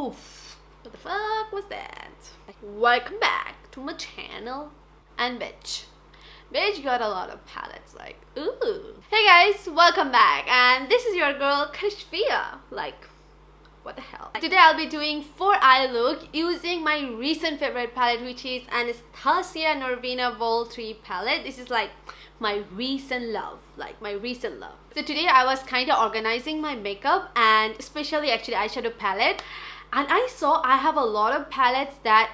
Oof, what the fuck was that? Welcome back to my channel. And bitch got a lot of palettes, like, ooh. Hey guys, welcome back, and this is your girl Kashfia. Like, what the hell? Today I'll be doing 4 eye look using my recent favorite palette, which is Anastasia Norvina Vol.3 palette. This is like my recent love, So today I was kind of organizing my makeup, and especially actually eyeshadow palette, and I saw I have a lot of palettes that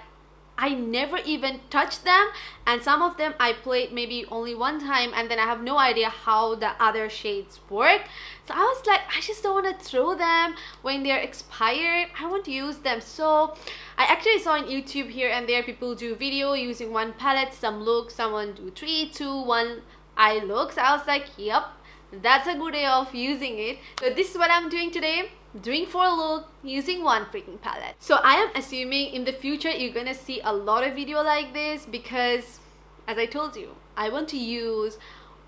I never even touched them, and some of them I played maybe only one time, and then I have no idea how the other shades work. So I was like, I just don't want to throw them when they're expired. I want to use them. So I actually saw on YouTube here and there people do video using one palette, some looks, someone do 3, 2, 1 eye looks. I was like, yep, that's a good way of using it. So this is what I'm doing today. Doing 4 look using one freaking palette. So I am assuming in the future you're gonna see a lot of video like this, because as I told you, I want to use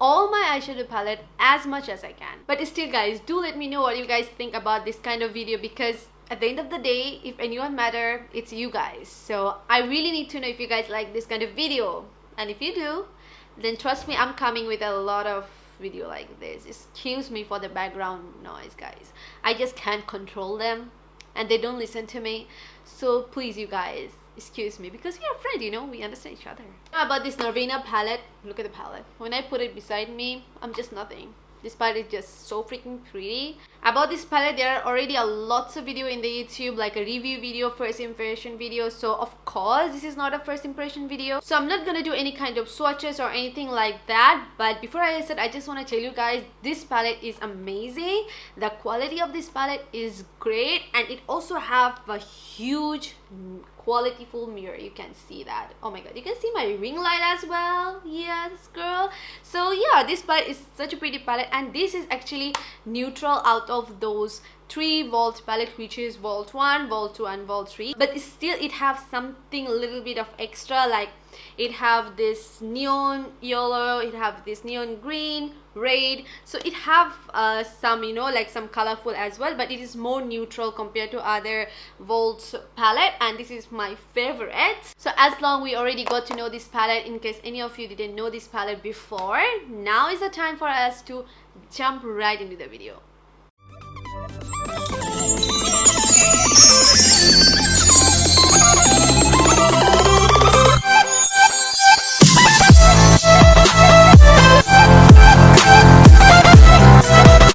all my eyeshadow palette as much as I can. But still guys, do let me know what you guys think about this kind of video, because at the end of the day, if anyone matter, it's you guys. So I really need to know if you guys like this kind of video, and if you do, then trust me, I'm coming with a lot of video like this. Excuse me for the background noise guys, I just can't control them and they don't listen to me, so please you guys excuse me, because we're a friend, you know, we understand each other. About this Norvina palette, look at the palette. When I put it beside me, I'm just nothing. This palette is just so freaking pretty. About this palette, there are already lots of video in the YouTube, like a review video, first impression video. So of course, this is not a first impression video. So I'm not gonna do any kind of swatches or anything like that. But before I said, I just want to tell you guys, this palette is amazing. The quality of this palette is great, and it also have a huge quality full mirror. You can see that. Oh my god, you can see my ring light as well. Yes girl. So yeah, this palette is such a pretty palette, and this is actually neutral out of those 3 Volt palette, which is Volt.1, Volt.2 and Volt.3, but still it have something a little bit of extra, like it have this neon yellow, it have this neon green, red, so it have some, you know, like some colorful as well, but it is more neutral compared to other Volt palette, and this is my favorite. So as long we already got to know this palette, in case any of you didn't know this palette before, now is the time for us to jump right into the video.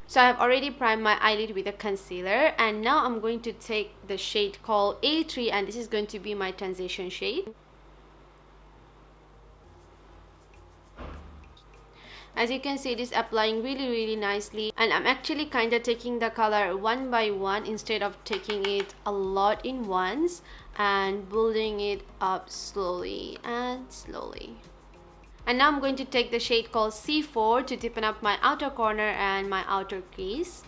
So I have already primed my eyelid with a concealer, and now I'm going to take the shade called A3, and this is going to be my transition shade. As you can see, it is applying really nicely, and I'm actually kind of taking the color one by one instead of taking it a lot in once, and building it up slowly and slowly. And now I'm going to take the shade called C4 to deepen up my outer corner and my outer crease.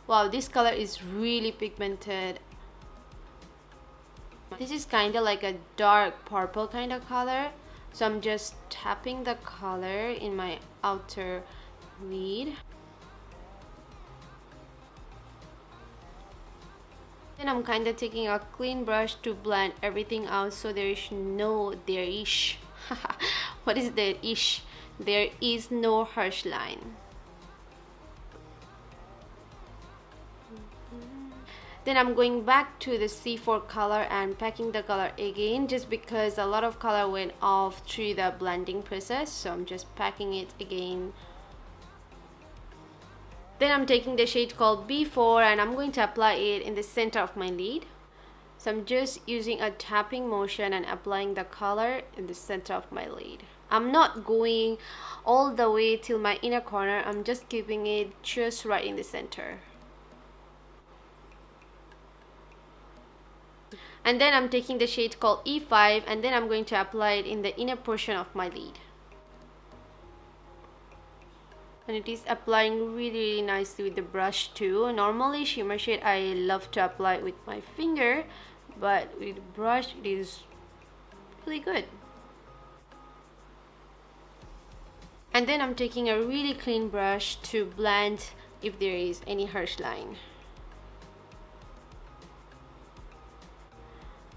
Wow, this color is really pigmented. This is kind of like a dark purple kind of color. So I'm just tapping the color in my outer lid. Then I'm kind of taking a clean brush to blend everything out, so there is no what is there ish? There is no harsh line. Then I'm going back to the C4 color and packing the color again, just because a lot of color went off through the blending process, so I'm just packing it again. Then I'm taking the shade called B4, and I'm going to apply it in the center of my lid. So I'm just using a tapping motion and applying the color in the center of my lid. I'm not going all the way till my inner corner, I'm just keeping it just right in the center. And then I'm taking the shade called E5, and then I'm going to apply it in the inner portion of my lid. And it is applying really nicely with the brush too. Normally shimmer shade I love to apply with my finger, but with the brush it is really good. And then I'm taking a really clean brush to blend if there is any harsh line.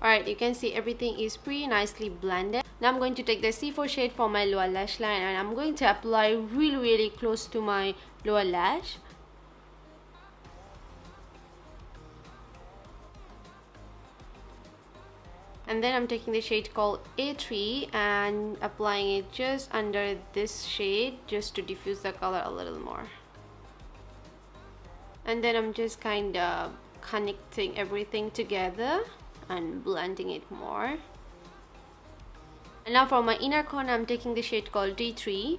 Alright, you can see everything is pretty nicely blended. Now I'm going to take the C4 shade for my lower lash line and I'm going to apply really close to my lower lash. And then I'm taking the shade called A3 and applying it just under this shade just to diffuse the color a little more. And then I'm just kind of connecting everything together and blending it more. And now for my inner corner, I'm taking the shade called D3.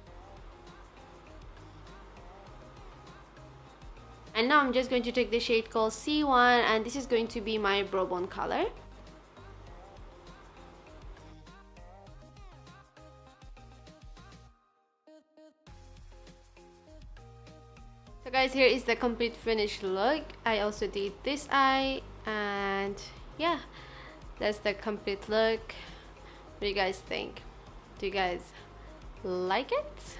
And now I'm just going to take the shade called C1 and this is going to be my brow bone color. So guys, here is the complete finished look. I also did this eye and yeah, that's the complete look. What do you guys think? Do you guys like it?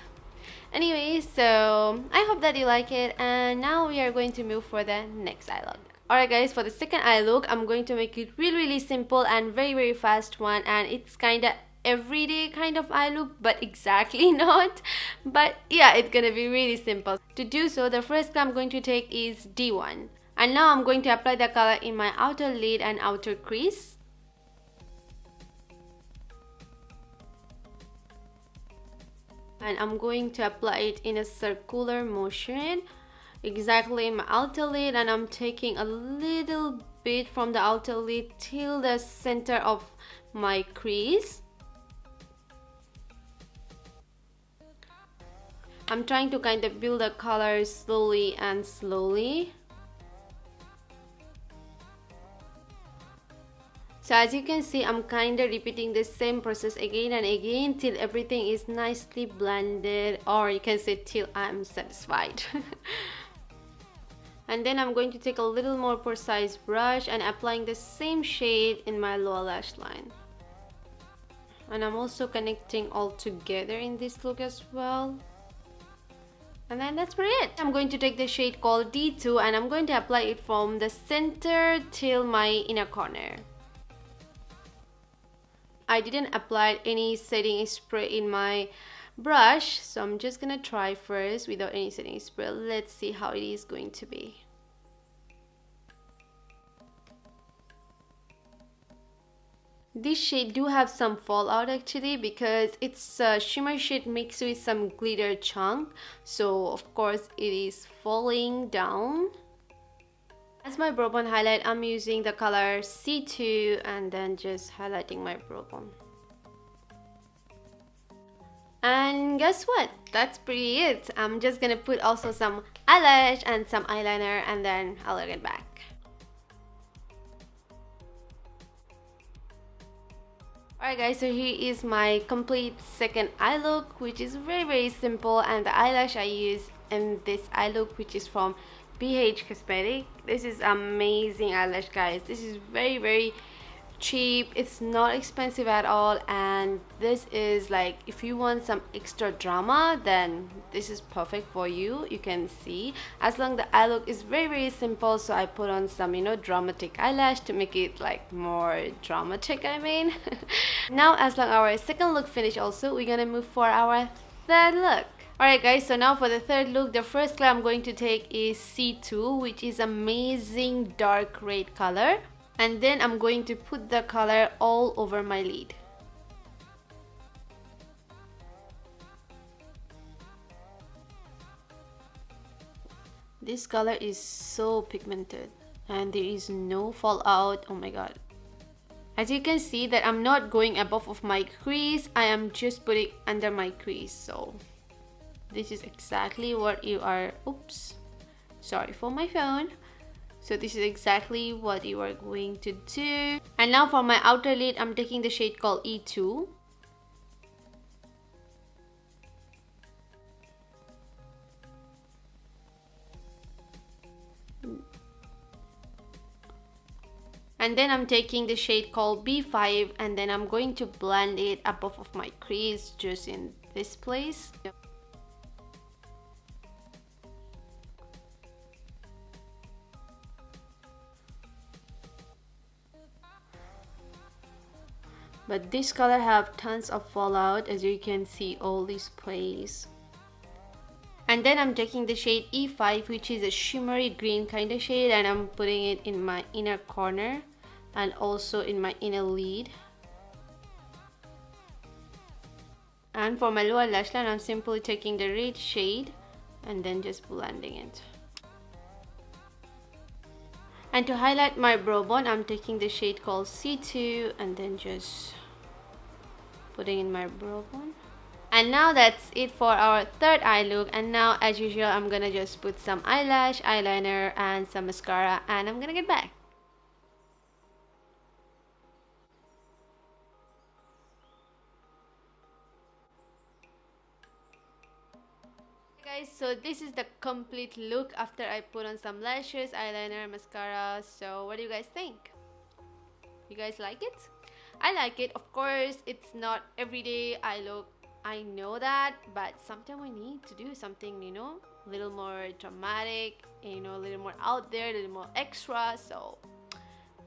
Anyway, so I hope that you like it and now we are going to move for the next eye look. Alright guys, for the second eye look, I'm going to make it really simple and very fast one, and it's kind of everyday kind of eye look, but exactly not. But yeah, it's gonna be really simple. To do so, the first color I'm going to take is D1. And now I'm going to apply the color in my outer lid and outer crease. And I'm going to apply it in a circular motion exactly in my outer lid, and I'm taking a little bit from the outer lid till the center of my crease. I'm trying to kind of build the color slowly and slowly. So as you can see, I'm kind of repeating the same process again and again till everything is nicely blended, or you can say till I'm satisfied. And then I'm going to take a little more precise brush and applying the same shade in my lower lash line. And I'm also connecting all together in this look as well. And then that's pretty it. I'm going to take the shade called D2 and I'm going to apply it from the center till my inner corner. I didn't apply any setting spray in my brush, so I'm just gonna try first without any setting spray. Let's see how it is going to be. This shade do have some fallout actually because it's a shimmer shade mixed with some glitter chunk, so of course it is falling down. As my brow bone highlight, I'm using the color C2 and then just highlighting my brow bone. And guess what? That's pretty it. I'm just gonna put also some eyelash and some eyeliner and then I'll get back. Alright guys, so here is my complete second eye look, which is very simple, and the eyelash I use in this eye look, which is from ABH Cosmetic. This is amazing eyelash guys. This is very cheap, it's not expensive at all, and this is like if you want some extra drama, then this is perfect for you. You can see as long the eye look is very simple, so I put on some, you know, dramatic eyelash to make it like more dramatic, I mean. Now as long our second look finished also, we're gonna move for our third look. Alright guys, so now for the third look, the first color I'm going to take is C2, which is amazing dark red color. And then I'm going to put the color all over my lid. This color is so pigmented and there is no fallout. Oh my god. As you can see that I'm not going above of my crease, I am just putting under my crease. So this is exactly what you are, oops, sorry for my phone. So this is exactly what you are going to do. And now for my outer lid, I'm taking the shade called E2. And then I'm taking the shade called B5 and then I'm going to blend it above of my crease, just in this place. but this color have tons of fallout, as you can see all these sprays. And then I'm taking the shade E5, which is a shimmery green kind of shade, and I'm putting it in my inner corner and also in my inner lid. And for my lower lash line, I'm simply taking the red shade and then just blending it. And to highlight my brow bone, I'm taking the shade called C2 and then just putting in my brow bone. And now that's it for our third eye look. And now, as usual, I'm gonna just put some eyelash, eyeliner and some mascara, and I'm gonna get back. Guys, so this is the complete look after I put on some lashes, eyeliner, mascara. So what do you guys think? You guys like it? I like it. Of course, it's not everyday eye look, I know that, but sometimes we need to do something, you know, a little more dramatic, you know, a little more out there, a little more extra. So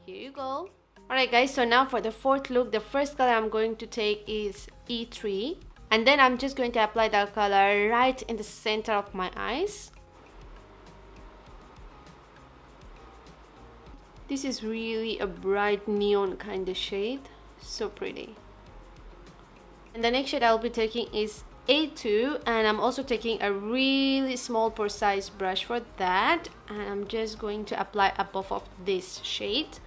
here you go. Alright guys, so now for the fourth look, the first color I'm going to take is E3. And then I'm just going to apply that color right in the center of my eyes. This is really a bright neon kind of shade. So pretty. And the next shade I'll be taking is A2. And I'm also taking a really small precise brush for that. And I'm just going to apply above of this shade.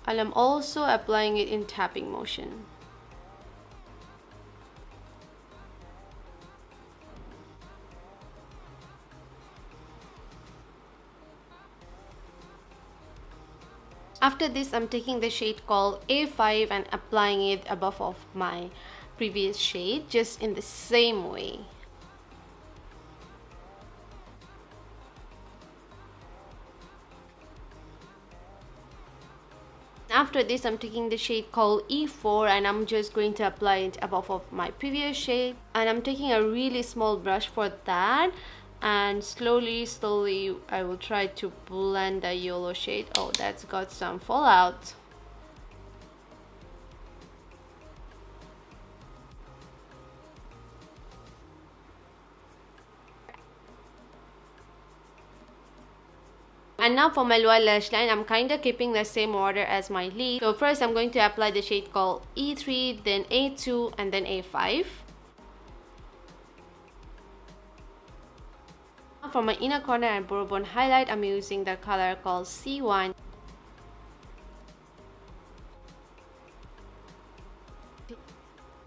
And I'm also applying it in tapping motion. After this, I'm taking the shade called A5 and applying it above of my previous shade, just in the same way. After this, I'm taking the shade called E4 and I'm just going to apply it above of my previous shade. And I'm taking a really small brush for that. And slowly I will try to blend the yellow shade. Oh, that's got some fallout. And now for my lower lash line, I'm kind of keeping the same order as my lid. So first I'm going to apply the shade called E3, then A2 and then A5. For my inner corner and brow bone highlight, I'm using the color called C1.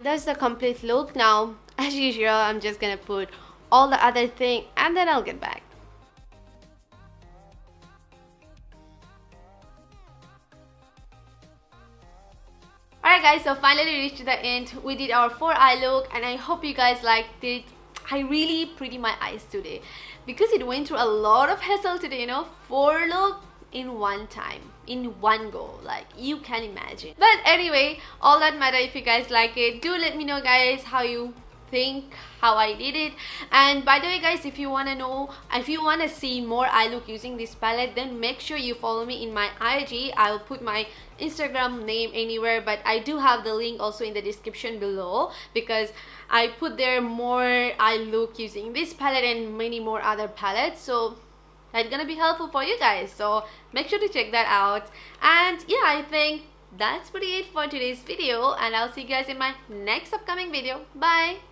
That's the complete look. Now, as usual, I'm just gonna put all the other thing and then I'll get back. Alright guys, so finally reached to the end. We did our 4-eye look and I hope you guys liked it. I really pretty my eyes today because it went through a lot of hassle today, you know, 4 look in one time, in one go, like you can imagine. But anyway, all that matter, if you guys like it, do let me know guys how you think, how I did it. And by the way guys, if you want to know, if you want to see more eye look using this palette, then make sure you follow me in my IG. I'll put my Instagram name anywhere, but I do have the link also in the description below because I put there more eye look using this palette and many more other palettes, so that's gonna be helpful for you guys, so make sure to check that out. And yeah, I think that's pretty it for today's video and I'll see you guys in my next upcoming video. Bye.